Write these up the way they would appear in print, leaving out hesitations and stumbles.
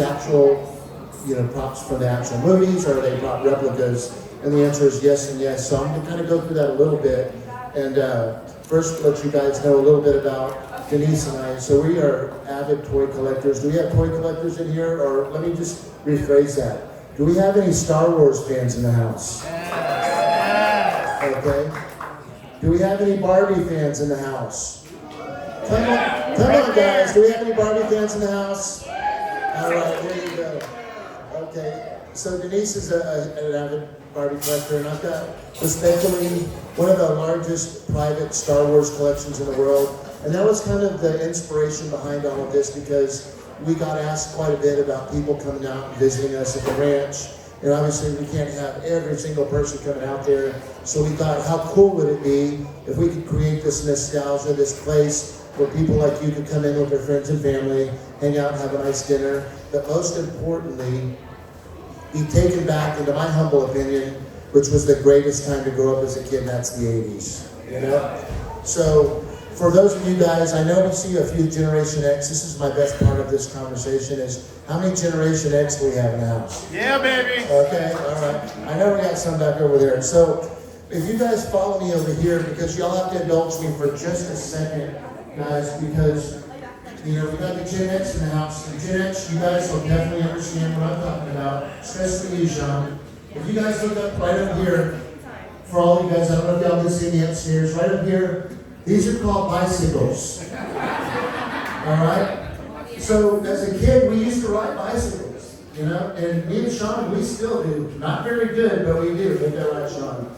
actual, props from the actual movies, or are they prop replicas? And the answer is yes and yes. So I'm going to kind of go through that a little bit. And first, let you guys know a little bit about Denise and I. So we are avid toy collectors. Do we have toy collectors in here? Or let me just rephrase that. Do we have any Star Wars fans in the house? Okay. Do we have any Barbie fans in the house? Come on, guys. Do we have any Barbie fans in the house? All right, there you go. Okay. So Denise is an avid Barbie collector, and I've got respectfully one of the largest private Star Wars collections in the world. And that was kind of the inspiration behind all of this, because we got asked quite a bit about people coming out and visiting us at the ranch. And obviously we can't have every single person coming out there. So we thought, how cool would it be if we could create this nostalgia, this place where people like you could come in with their friends and family, hang out and have a nice dinner. But most importantly, be taken back, into my humble opinion, which was the greatest time to grow up as a kid, and that's the 80s, So, for those of you guys, I know we see a few Generation X. This is my best part of this conversation, is how many Generation X do we have in the house? Yeah, baby! Okay, all right. I know we got some back over there. So, if you guys follow me over here, because y'all have to indulge me for just a second, guys, because we got the Gen X in the house. The Gen X, you guys will definitely understand what I'm talking about, especially you, Sean. If you guys look up right up here, for all you guys, I don't know if y'all can see me upstairs, right up here, these are called bicycles. All right? So, as a kid, we used to ride bicycles, and me and Sean, we still do. Not very good, but we do. Ain't that right, Sean?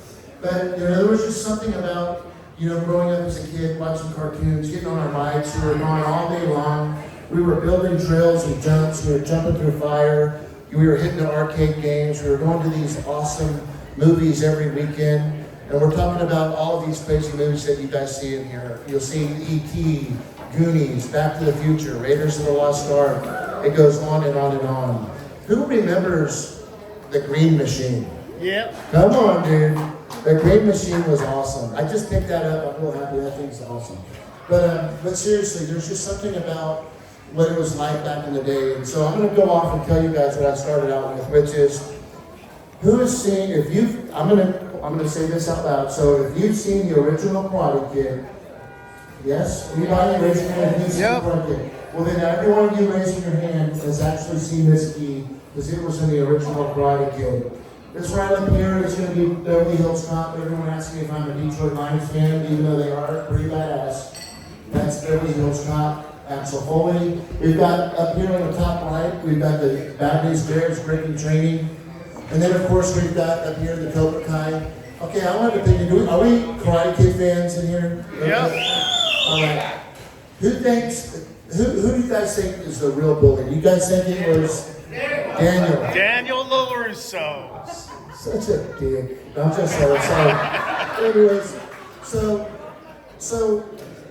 But, there was just something about, growing up as a kid, watching cartoons, getting on our bikes. We were going all day long. We were building trails and jumps. We were jumping through fire. We were hitting the arcade games. We were going to these awesome movies every weekend. And we're talking about all of these crazy movies that you guys see in here. You'll see E.T., Goonies, Back to the Future, Raiders of the Lost Ark. It goes on and on and on. Who remembers the Green Machine? Yep. Come on, dude. The Green Machine was awesome. I just picked that up. I'm real happy. That thing's awesome. But seriously, there's just something about what it was like back in the day. And so I'm going to go off and tell you guys what I started out with, which is, who has seen, I'm going to say this out loud. So if you've seen the original Karate Kid, yes? Anybody raise your hand if you've seen the Karate Kid? Well, then every one of you raising your hand has actually seen this key, because it was in the original Karate Kid. This right up here is going to be Beverly Hills Cop. Everyone asks me if I'm a Detroit Lions fan, even though they are pretty badass. That's Beverly Hills Cop. Axel Foley. We've got up here on the top right, we've got the Bad News Bears breaking training. And then of course we've got up here the Cobra Kai. Okay, I want to think, are we Karate Kid fans in here? Yep. All right. Who do you guys think is the real bully? You guys think it was Daniel? Daniel LaRusso. Such a dick. I'm just sorry. Anyways, so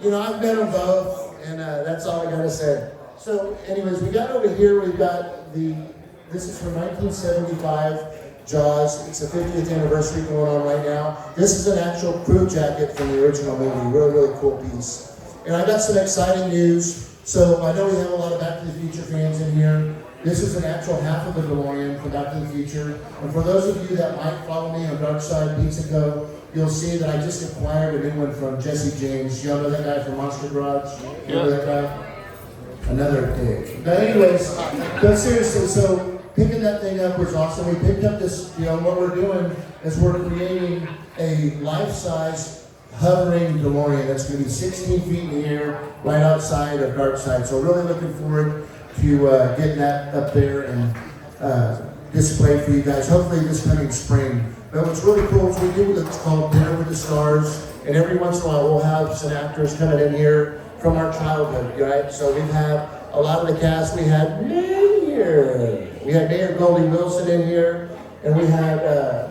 I've met them both, and that's all I gotta say. So, anyways, we got over here. We've got this is from 1975, Jaws. It's the 50th anniversary going on right now. This is an actual crew jacket from the original movie. Really, really cool piece. And I got some exciting news. So I know we have a lot of Back to the Future fans in here. This is an actual half of the DeLorean from Back to the Future. And for those of you that might follow me on Darkside Pizza Co., you'll see that I just acquired a new one from Jesse James. Y'all know that guy from Monster Garage? You know that guy? Another dick. But anyways, but seriously, so picking that thing up was awesome. We picked up this, what we're doing is we're creating a life-size hovering DeLorean that's going to be 16 feet in the air right outside of Darkside. So really looking forward to getting that up there and displayed for you guys, hopefully this coming spring. But what's really cool is we do what's called Dinner with the Stars, and every once in a while we'll have some actors coming in here from our childhood, right? So we've had a lot of the cast. We had Mayor Goldie Wilson in here, and we had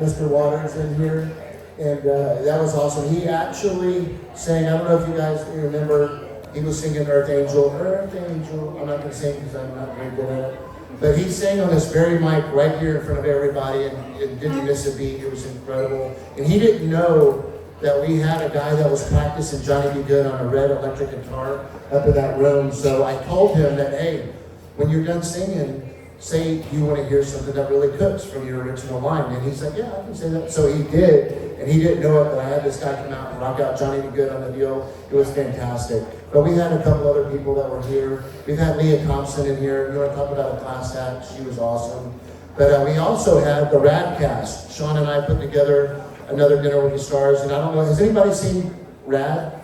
Mr. Waters in here, and that was awesome. He actually sang, I don't know if you guys remember, he was singing Earth Angel. I'm not going to sing because I'm not very good at it. But he sang on this very mic right here in front of everybody and didn't miss a beat. It was incredible. And he didn't know that we had a guy that was practicing Johnny B. Good on a red electric guitar up in that room. So I told him that, hey, when you're done singing, say you want to hear something that really cooks from your original line. And he's like, yeah, I can say that. So he did, and he didn't know it, but I had this guy come out and rock out Johnny the Good on the deal. It was fantastic. But we had a couple other people that were here. We've had Leah Thompson in here. You want to talk about a class act? She was awesome. But we also had the Rad Cast. Sean and I put together another Dinner with the Stars, and I don't know, has anybody seen Rad?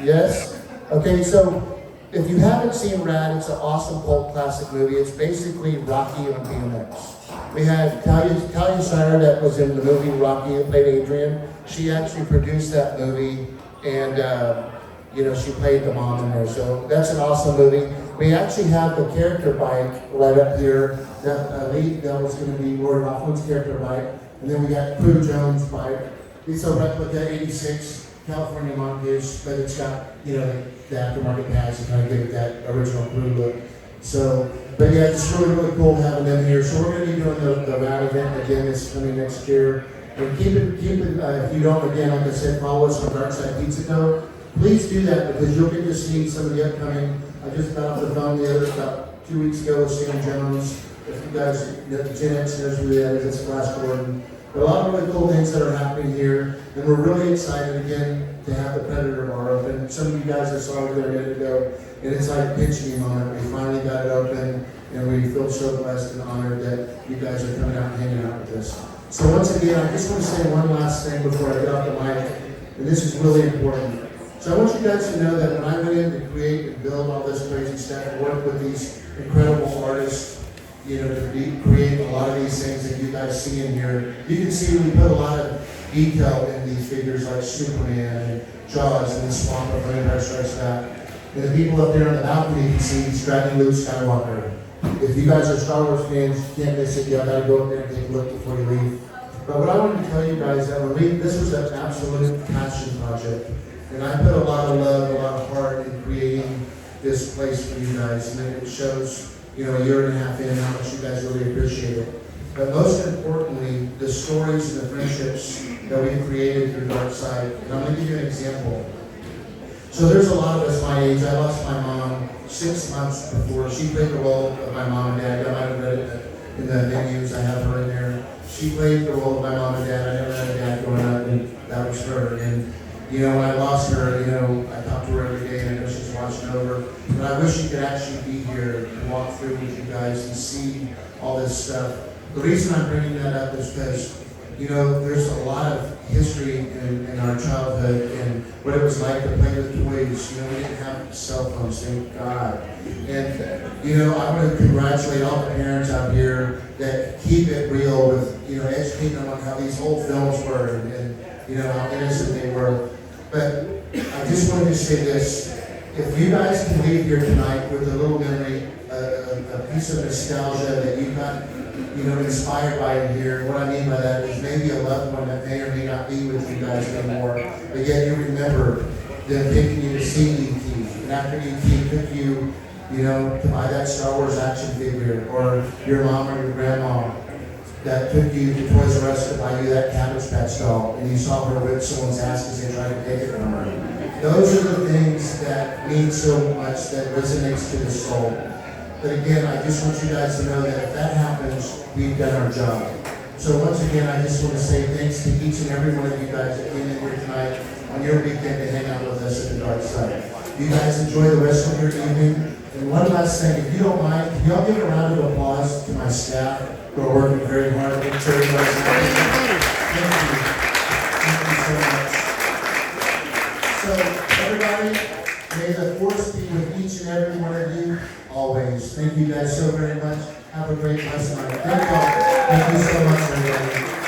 Yes? Okay, so if you haven't seen Rad, it's an awesome cult classic movie. It's basically Rocky on BMX. We had Talia Shire that was in the movie Rocky that played Adrian. She actually produced that movie, and she played the mom in there. So that's an awesome movie. We actually have the character bike right up here. That was going to be Rory Hoffman's character bike. And then we got Prue Jones' bike. It's a replica 86 California montage, but it's got, the aftermarket pads to kind of give it that original Prue look. So, but yeah, it's really, really cool having them here. So we're going to be doing the RAD event again. It's coming next year. And keep it, if you don't, again, like I said, follow us on Darkside Pizza Co. Please do that because you'll get to see some of the upcoming. I just got off the phone about 2 weeks ago with Sam Jones. If you guys, the Gen X knows who that is, it's Flash Gordon. But a lot of really cool things that are happening here, and we're really excited again to have the Predator Bar open. Some of you guys I saw over there a minute ago, and it's like a pinch me moment. We finally got it open, and we feel so blessed and honored that you guys are coming out and hanging out with us. So once again, I just want to say one last thing before I get off the mic, and this is really important. So I want you guys to know that when I went in to create and build all this crazy stuff and work with these incredible artists, to create a lot of these things that you guys see in here, you can see we put a lot of detail in these figures like Superman and Jaws and the Swamp of Empire Strikes Back. And the people up there on the balcony can see he's dragging Luke Skywalker. If you guys are Star Wars fans, you can't miss it. You gotta go up there and take a look before you leave. But what I wanted to tell you guys that this was an absolute passion project. And I put a lot of love, a lot of heart in creating this place for you guys. And it shows, a year and a half in, how much you guys really appreciate it. But most importantly, the stories and the friendships that we've created through Darkside. And I'm going to give you an example. So there's a lot of us my age. I lost my mom 6 months before. She played the role of my mom and dad. I might have read it in the menus. I have her in there. She played the role of my mom and dad. I never had a dad growing up, and that was her. And when I lost her, I talk to her every day, and I know she's watching over. But I wish you could actually be here and walk through with you guys and see all this stuff. The reason I'm bringing that up is because, there's a lot of history in our childhood and what it was like to play with toys. We didn't have cell phones, thank God. And, I want to congratulate all the parents out here that keep it real with, educating them on how these old films were and how innocent they were. But I just wanted to say this. If you guys can leave here tonight with a little memory, a piece of nostalgia that you got, inspired by in here, what I mean by that is maybe a loved one that may or may not be with you guys anymore, but yet you remember them taking you to see E.T. And after E.T. took you, to buy that Star Wars action figure, or your mom or your grandma that took you to Toys R Us to buy you that Cabbage Patch doll, and you saw her whip someone's ass because they tried to take it from her. Those are the things that mean so much, that resonates to the soul. But again, I just want you guys to know that if that happens, we've done our job. So once again, I just want to say thanks to each and every one of you guys that came in here tonight on your weekend to hang out with us at the Darkside. You guys enjoy the rest of your evening. And one last thing, if you don't mind, can y'all give a round of applause to my staff who are working very hard to make sure everybody's happy. Thank you. Thank you so much. So, everybody, may the force be with each and every one of you always. Thank you guys so very much. Have a great night. Thank you all. Thank you so much, everybody.